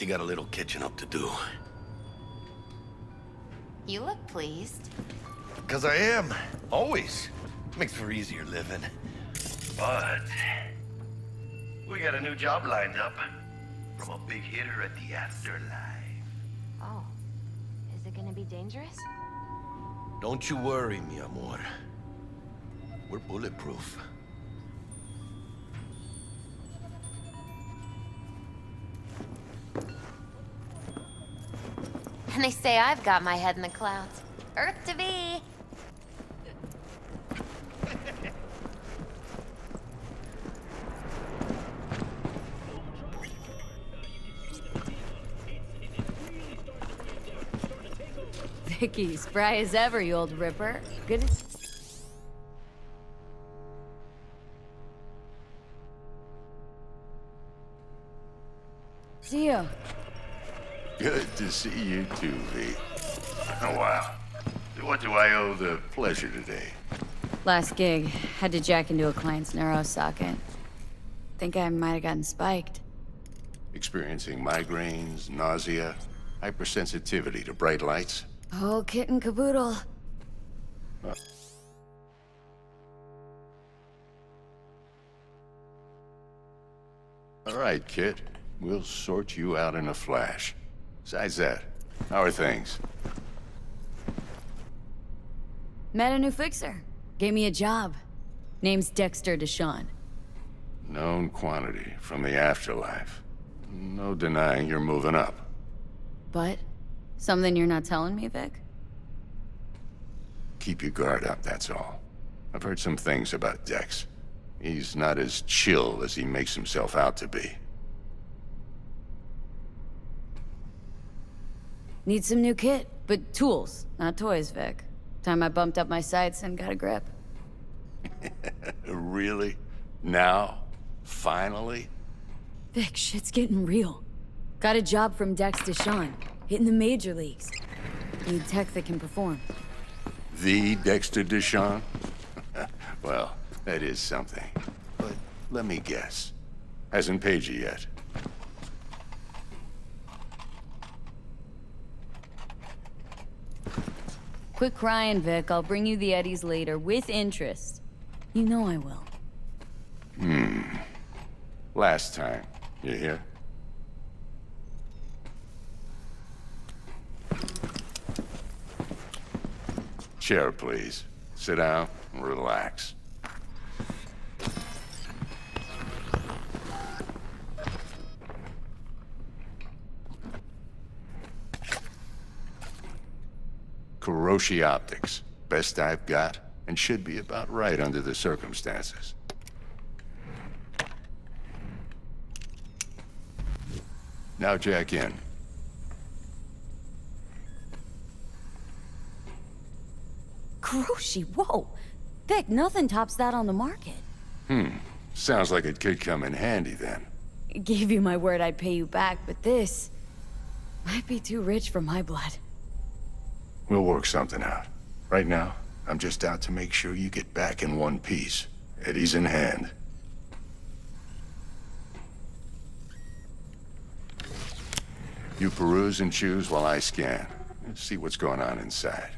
Still got a little catching up to do. You look pleased. Because I am. Always. Makes for easier living. But we got a new job lined up from a big hitter at the afterlife. Oh. Is it gonna be dangerous? Don't you worry, mi amor. We're bulletproof. And they say I've got my head in the clouds. Earth to be! Vicky, spry as ever, you old ripper. Good. See ya. Good to see you too, V. Oh, wow. What do I owe the pleasure today? Last gig. Had to jack into a client's neuro socket. Think I might have gotten spiked. Experiencing migraines, nausea, hypersensitivity to bright lights? Oh, kit and caboodle. All right, kid. We'll sort you out in a flash. Besides that, how are things? Met a new fixer. Gave me a job. Name's Dexter Deshawn. Known quantity from the afterlife. No denying you're moving up. But? Something you're not telling me, Vic? Keep your guard up, that's all. I've heard some things about Dex. He's not as chill as he makes himself out to be. Need some new kit, but tools, not toys, Vic. Time I bumped up my sights and got a grip. Really? Now? Finally? Vic, shit's getting real. Got a job from Dex Deshawn, hitting the major leagues. Need tech that can perform. The Dexter Deshawn? Well, that is something. But let me guess. Hasn't paid you yet. Quit crying, Vic. I'll bring you the eddies later, with interest. You know I will. Last time. You hear? Chair, please. Sit down and relax. Kuroshi Optics. Best I've got, and should be about right under the circumstances. Now jack in. Kuroshi, whoa! Vic, nothing tops that on the market. Sounds like it could come in handy then. Gave you my word I'd pay you back, but this might be too rich for my blood. We'll work something out. Right now, I'm just out to make sure you get back in one piece. Eddie's in hand. You peruse and choose while I scan. See what's going on inside.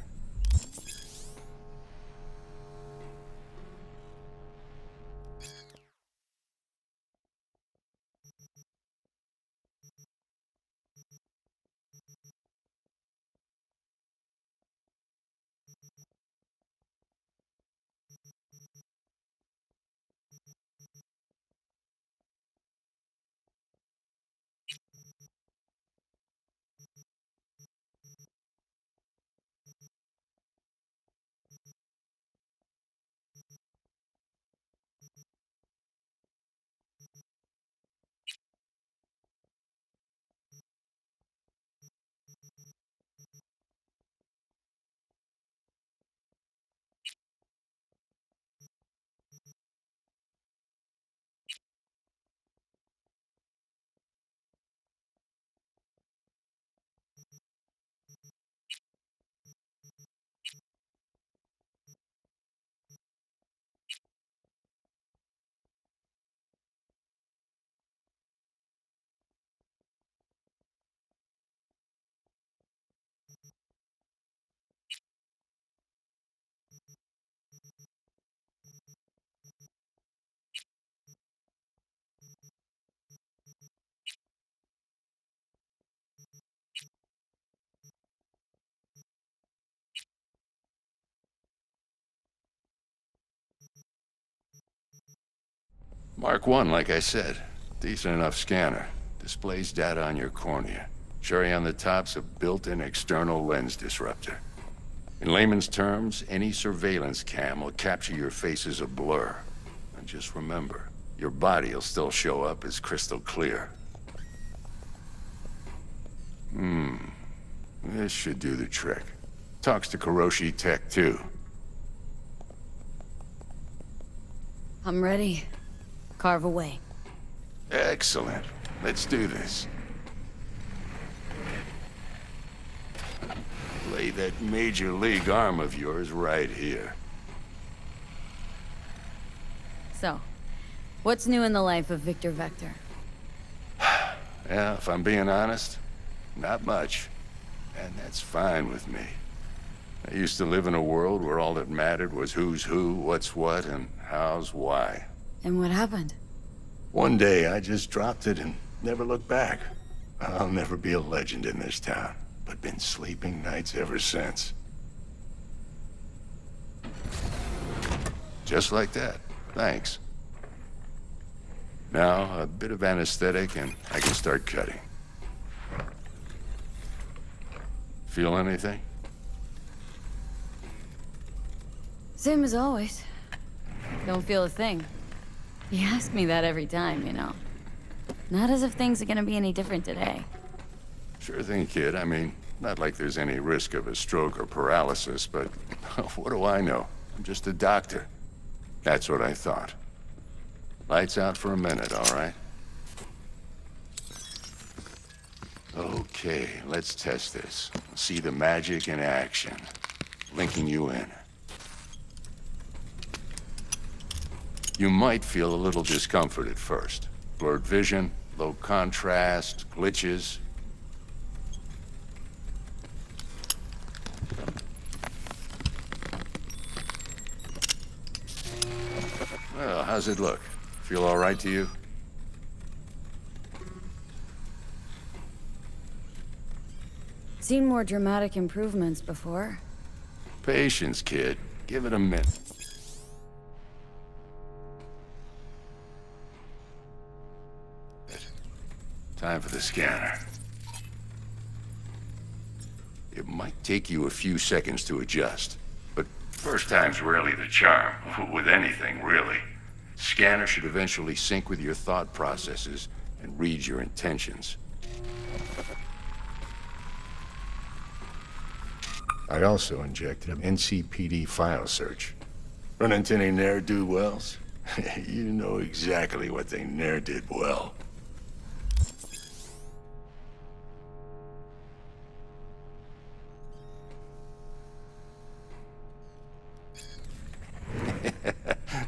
Mark 1, like I said. Decent enough scanner. Displays data on your cornea. Cherry on the top's a built-in external lens disruptor. In layman's terms, any surveillance cam will capture your face as a blur. And just remember, your body will still show up as crystal clear. This should do the trick. Talks to Kuroshi Tech, too. I'm ready. Carve away. Excellent. Let's do this. Lay that major league arm of yours right here. So, what's new in the life of Victor Vector? Yeah, if I'm being honest, not much. And that's fine with me. I used to live in a world where all that mattered was who's who, what's what, and how's why. And what happened? One day, I just dropped it and never looked back. I'll never be a legend in this town, but been sleeping nights ever since. Just like that. Thanks. Now, a bit of anesthetic and I can start cutting. Feel anything? Same as always. Don't feel a thing. You ask me that every time, you know. Not as if things are gonna be any different today. Sure thing, kid. I mean, not like there's any risk of a stroke or paralysis, but what do I know? I'm just a doctor. That's what I thought. Lights out for a minute, all right? Okay, let's test this. See the magic in action. Linking you in. You might feel a little discomfort at first. Blurred vision, low contrast, glitches. Well, how's it look? Feel all right to you? Seen more dramatic improvements before. Patience, kid. Give it a minute. Time for the scanner. It might take you a few seconds to adjust, but first time's rarely the charm, with anything, really. Scanner should eventually sync with your thought processes and read your intentions. I also injected an NCPD file search. Run into any ne'er-do-wells? You know exactly what they ne'er did well.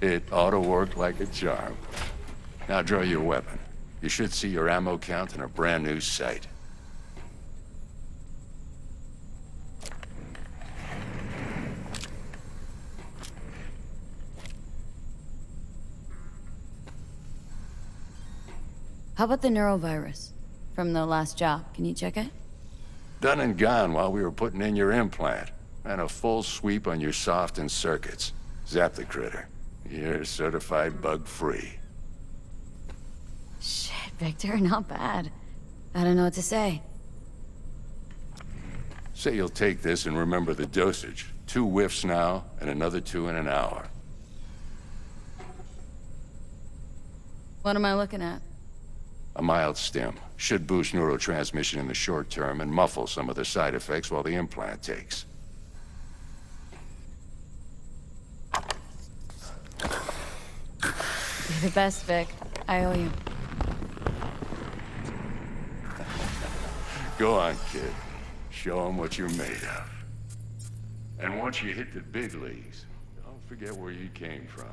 It ought to work like a charm. Now draw your weapon. You should see your ammo count in a brand new sight. How about the neurovirus? From the last job, can you check it? Done and gone while we were putting in your implant. And a full sweep on your soft and circuits. Zap the critter. You're certified bug-free. Shit, Victor, not bad. I don't know what to say. Say you'll take this and remember the dosage. 2 whiffs now, and another 2 in an hour. What am I looking at? A mild stim. Should boost neurotransmission in the short term and muffle some of the side effects while the implant takes. You're the best, Vic. I owe you. Go on, kid. Show them what you're made of. And once you hit the big leagues, don't forget where you came from.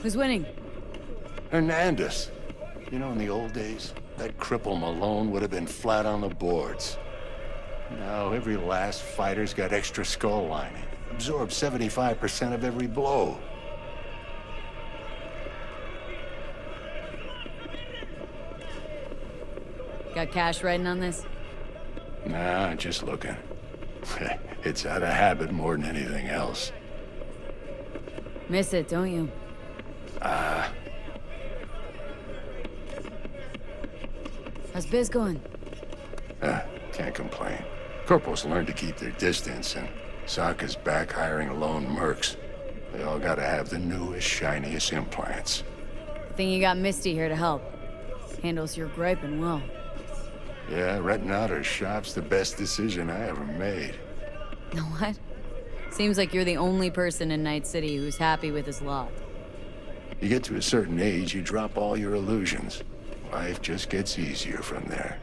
Who's winning? Hernandez. You know, in the old days, that cripple Malone would have been flat on the boards. Now, every last fighter's got extra skull lining. Absorbs 75% of every blow. Got cash riding on this? Nah, just looking. It's out of habit more than anything else. Miss it, don't you? How's biz going? Can't complain. Corporals learn to keep their distance, and Sokka's back hiring lone mercs. They all gotta have the newest, shiniest implants. Think you got Misty here to help. Handles your griping well. Yeah, renting out her shop's the best decision I ever made. Know what? Seems like you're the only person in Night City who's happy with his lot. You get to a certain age, you drop all your illusions. Life just gets easier from there.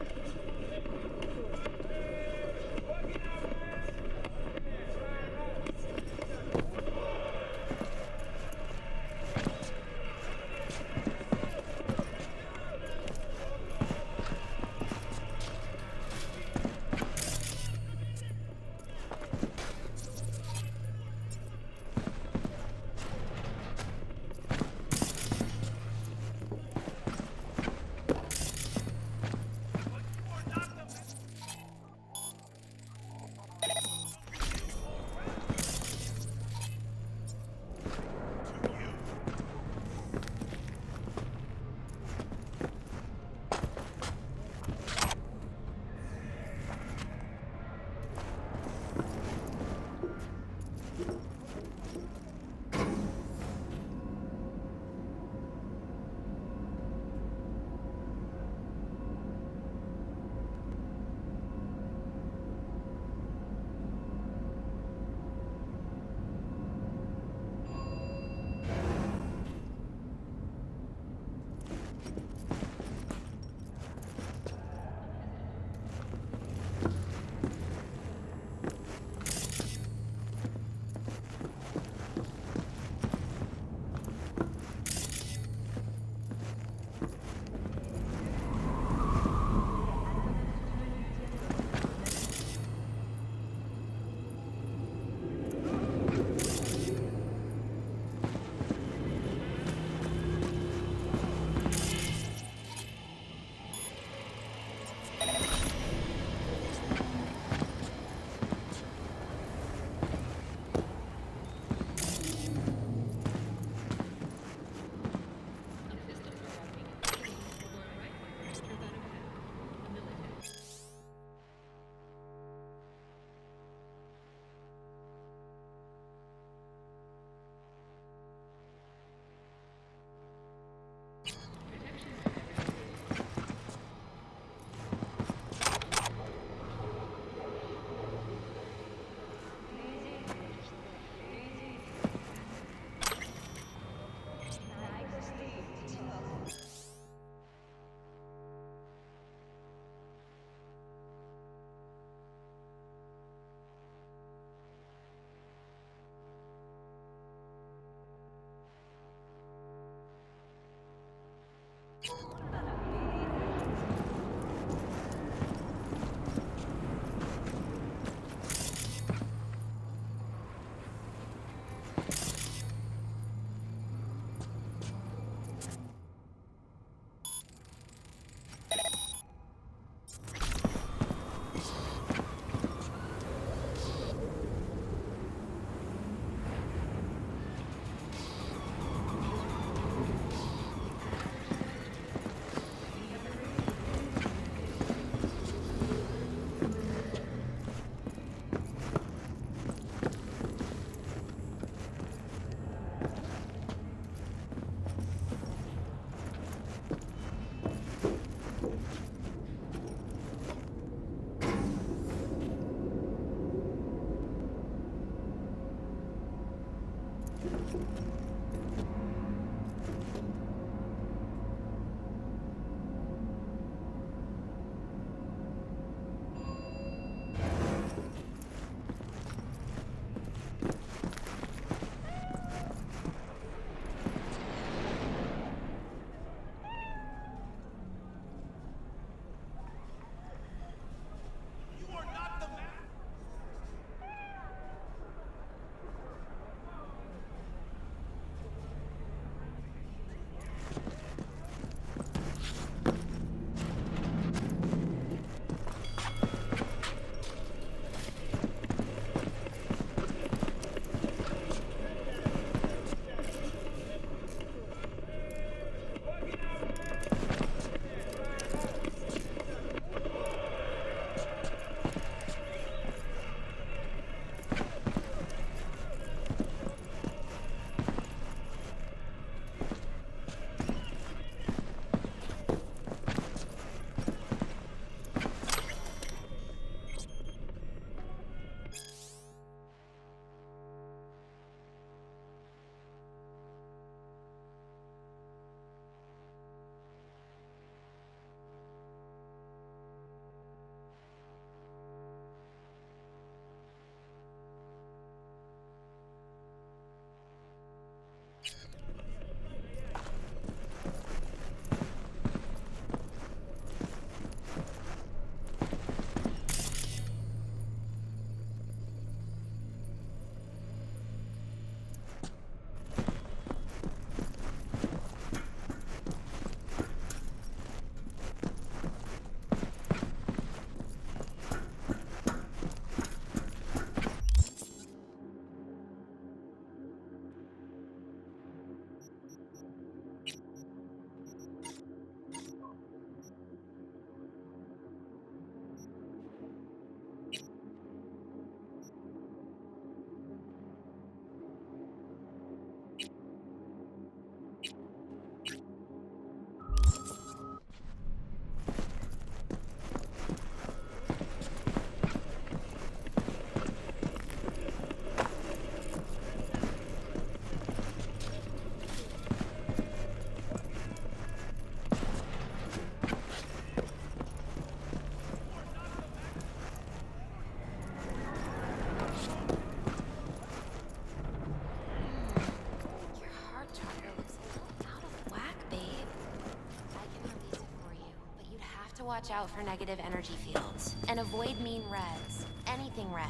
watch out for negative energy fields and avoid mean reds. Anything red.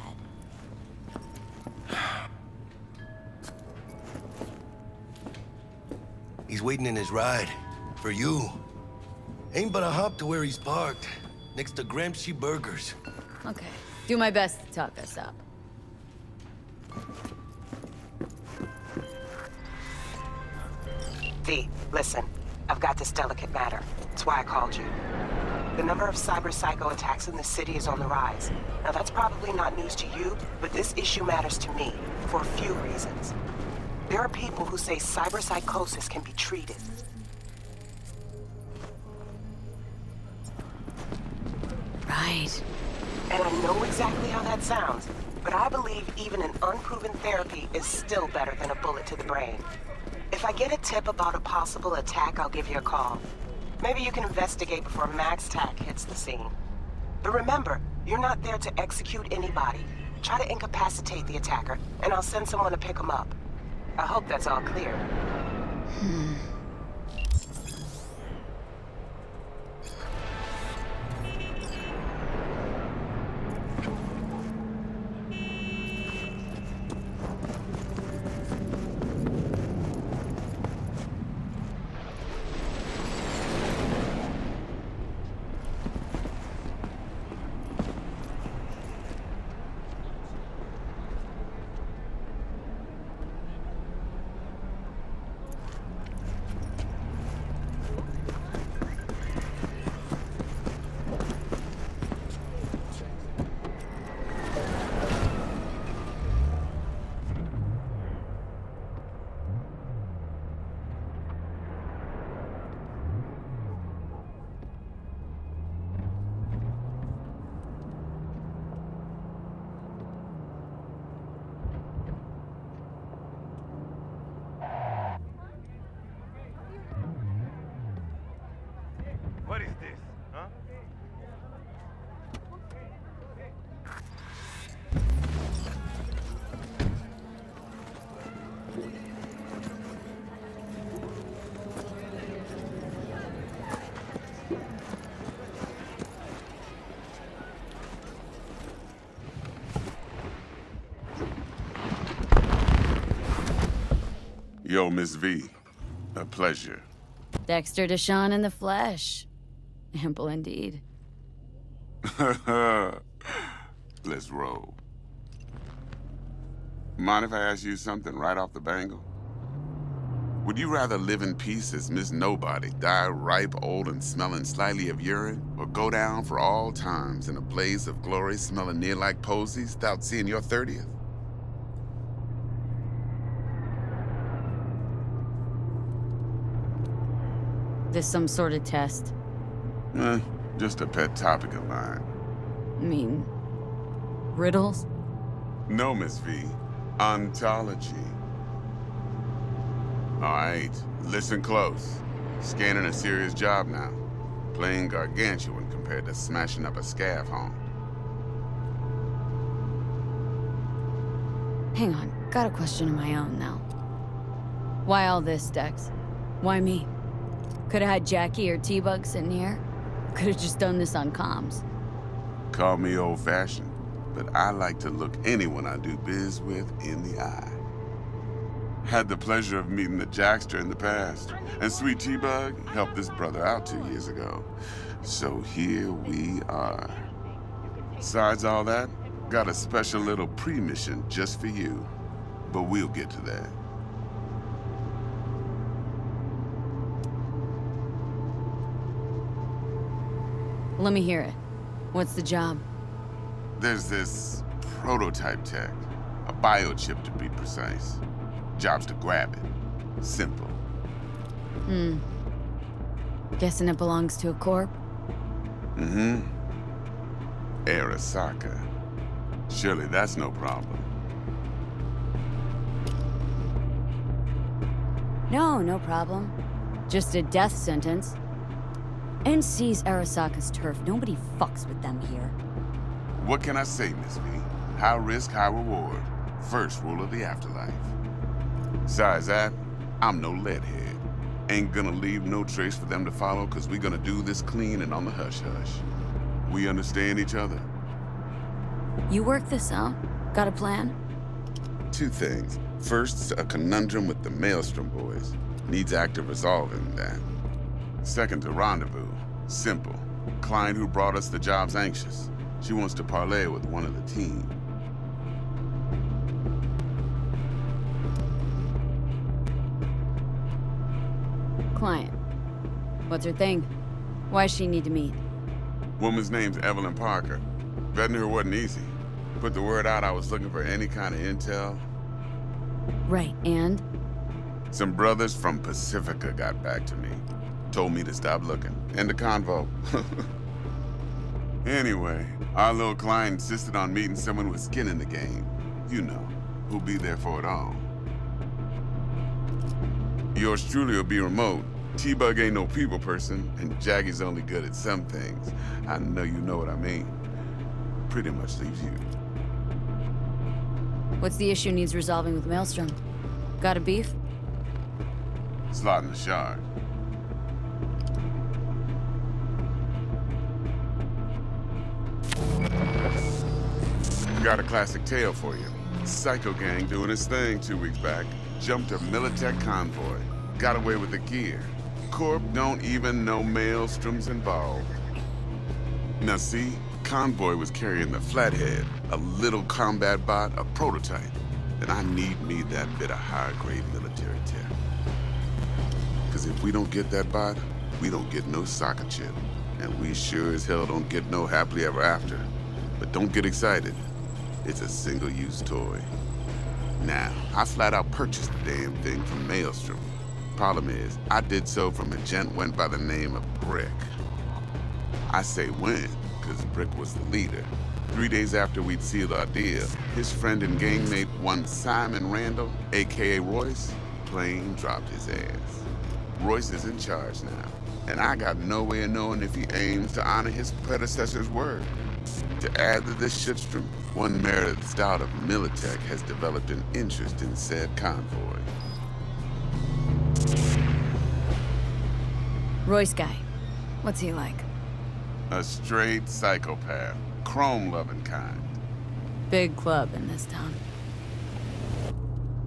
He's waiting in his ride. For you. Ain't but a hop to where he's parked. Next to Gramsci Burgers. Okay. Do my best to talk us up. V, listen. I've got this delicate matter. That's why I called you. The number of cyber psycho attacks in the city is on the rise. Now that's probably not news to you, but this issue matters to me for a few reasons. There are people who say cyber psychosis can be treated. Right. And I know exactly how that sounds, but I believe even an unproven therapy is still better than a bullet to the brain. If I get a tip about a possible attack, I'll give you a call. Maybe you can investigate before Max Tack hits the scene. But remember, you're not there to execute anybody. Try to incapacitate the attacker, and I'll send someone to pick him up. I hope that's all clear. What is this, huh? Yo, Miss V. A pleasure. Dexter Deshawn in the flesh. Ample indeed. Let's roll. Mind if I ask you something right off the bangle? Would you rather live in peace as Miss Nobody, die ripe, old, and smelling slightly of urine, or go down for all times in a blaze of glory smelling near like posies without seeing your 30th? This some sort of test? Just a pet topic of mine. I mean, riddles? No, Miss V. Ontology. All right, listen close. Scanning a serious job now. Playing gargantuan compared to smashing up a scav home. Hang on, got a question of my own now. Why all this, Dex? Why me? Could've had Jackie or T-Bug sitting here. Could've just done this on comms. Call me old-fashioned, but I like to look anyone I do biz with in the eye. Had the pleasure of meeting the Jackster in the past, and Sweet T-Bug helped this brother out 2 years ago. So here we are. Besides all that, got a special little pre-mission just for you, but we'll get to that. Let me hear it. What's the job? There's this prototype tech, a biochip to be precise. Job's to grab it. Simple. Guessing it belongs to a corp? Mm-hmm. Arasaka. Surely that's no problem. No problem. Just a death sentence. NC's Arasaka's turf. Nobody fucks with them here. What can I say, Miss V? High risk, high reward. First rule of the afterlife. Besides that, I'm no leadhead. Ain't gonna leave no trace for them to follow, because we gonna do this clean and on the hush-hush. We understand each other? You work this out? Got a plan? Two things. First, a conundrum with the Maelstrom boys. Needs active resolving that. Second, a rendezvous. Simple. Client who brought us the job's anxious. She wants to parlay with one of the team. Client. What's her thing? Why's she need to meet? Woman's name's Evelyn Parker. Vetting her wasn't easy. Put the word out I was looking for any kind of intel. Right, and? Some brothers from Pacifica got back to me. Told me to stop looking. End of convo. Anyway, our little client insisted on meeting someone with skin in the game. You know, who'll be there for it all. Yours truly will be remote. T-Bug ain't no people person, and Jackie's only good at some things. I know you know what I mean. Pretty much leaves you. What's the issue needs resolving with Maelstrom? Got a beef? Slotting the shard. Got a classic tale for you. Psycho gang doing his thing 2 weeks back. Jumped a Militech convoy. Got away with the gear. Corp don't even know Maelstrom's involved. Now see, convoy was carrying the Flathead, a little combat bot, a prototype. And I need me that bit of high-grade military tech. Because if we don't get that bot, we don't get no soccer chip. And we sure as hell don't get no happily ever after. But don't get excited. It's a single-use toy. Now, I flat out purchased the damn thing from Maelstrom. Problem is, I did so from a gent went by the name of Brick. I say when, because Brick was the leader. 3 days after we'd sealed our deal, his friend and gangmate, one Simon Randall, aka Royce, plain dropped his ass. Royce is in charge now, and I got no way of knowing if he aims to honor his predecessor's word. To add to this shitstrom, one Meredith out of Militech has developed an interest in said convoy. Royce guy. What's he like? A straight psychopath. Chrome-loving kind. Big club in this town.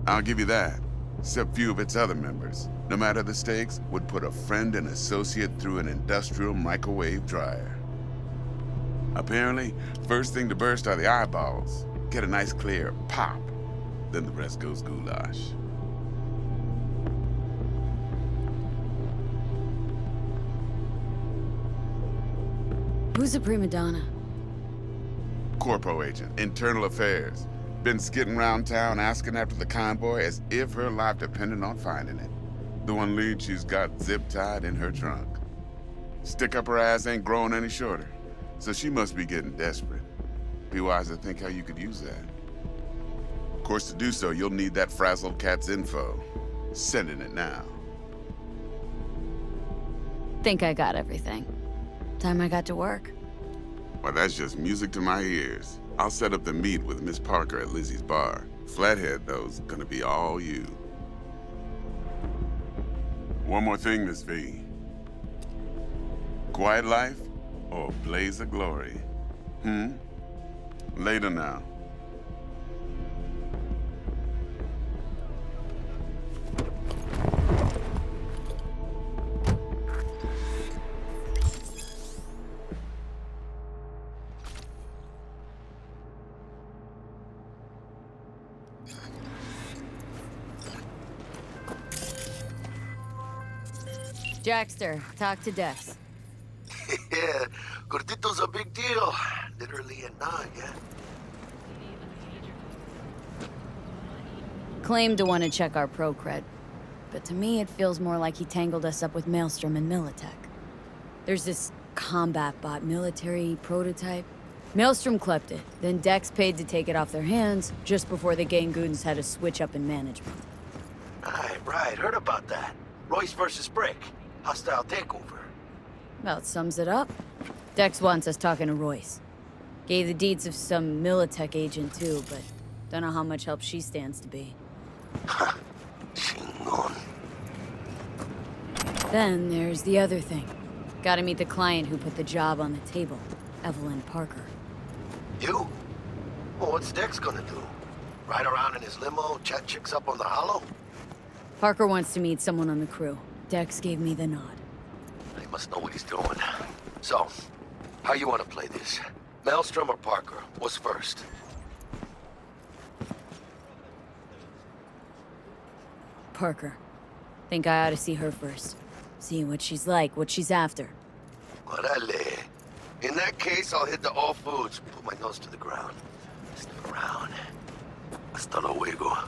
I'll give you that. Except few of its other members, no matter the stakes, would put a friend and associate through an industrial microwave dryer. Apparently, first thing to burst are the eyeballs. Get a nice clear pop. Then the rest goes goulash. Who's a prima donna? Corpo agent, internal affairs. Been skidding around town asking after the convoy as if her life depended on finding it. The one lead she's got zip-tied in her trunk. Stick up her ass ain't growing any shorter, so she must be getting desperate. Be wise to think how you could use that. Of course, to do so, you'll need that frazzled cat's info. Sending it now. Think I got everything. Time I got to work. Well, that's just music to my ears. I'll set up the meet with Miss Parker at Lizzie's bar. Flathead, though's gonna be all you. One more thing, Miss V. Quiet life or blaze of glory? Later now. Jackster, talk to Dex. Yeah, Gordito's a big deal. Literally and not, yeah. Claimed to want to check our pro cred, but to me it feels more like he tangled us up with Maelstrom and Militech. There's this combat bot military prototype. Maelstrom clept it, then Dex paid to take it off their hands just before the gang goons had a switch up in management. Right, heard about that. Royce versus Brick. Hostile takeover. About sums it up. Dex wants us talking to Royce. Gave the deeds of some Militech agent too, but don't know how much help she stands to be. Chingon. Then there's the other thing. Gotta meet the client who put the job on the table, Evelyn Parker. You? Well, what's Dex gonna do? Ride around in his limo, chat chicks up on the hollow? Parker wants to meet someone on the crew. Dex gave me the nod. He must know what he's doing. So, how you want to play this? Maelstrom or Parker? What's first? Parker. Think I ought to see her first. See what she's like, what she's after. Orale. In that case, I'll hit the all foods, put my nose to the ground. Sniff around. Hasta luego.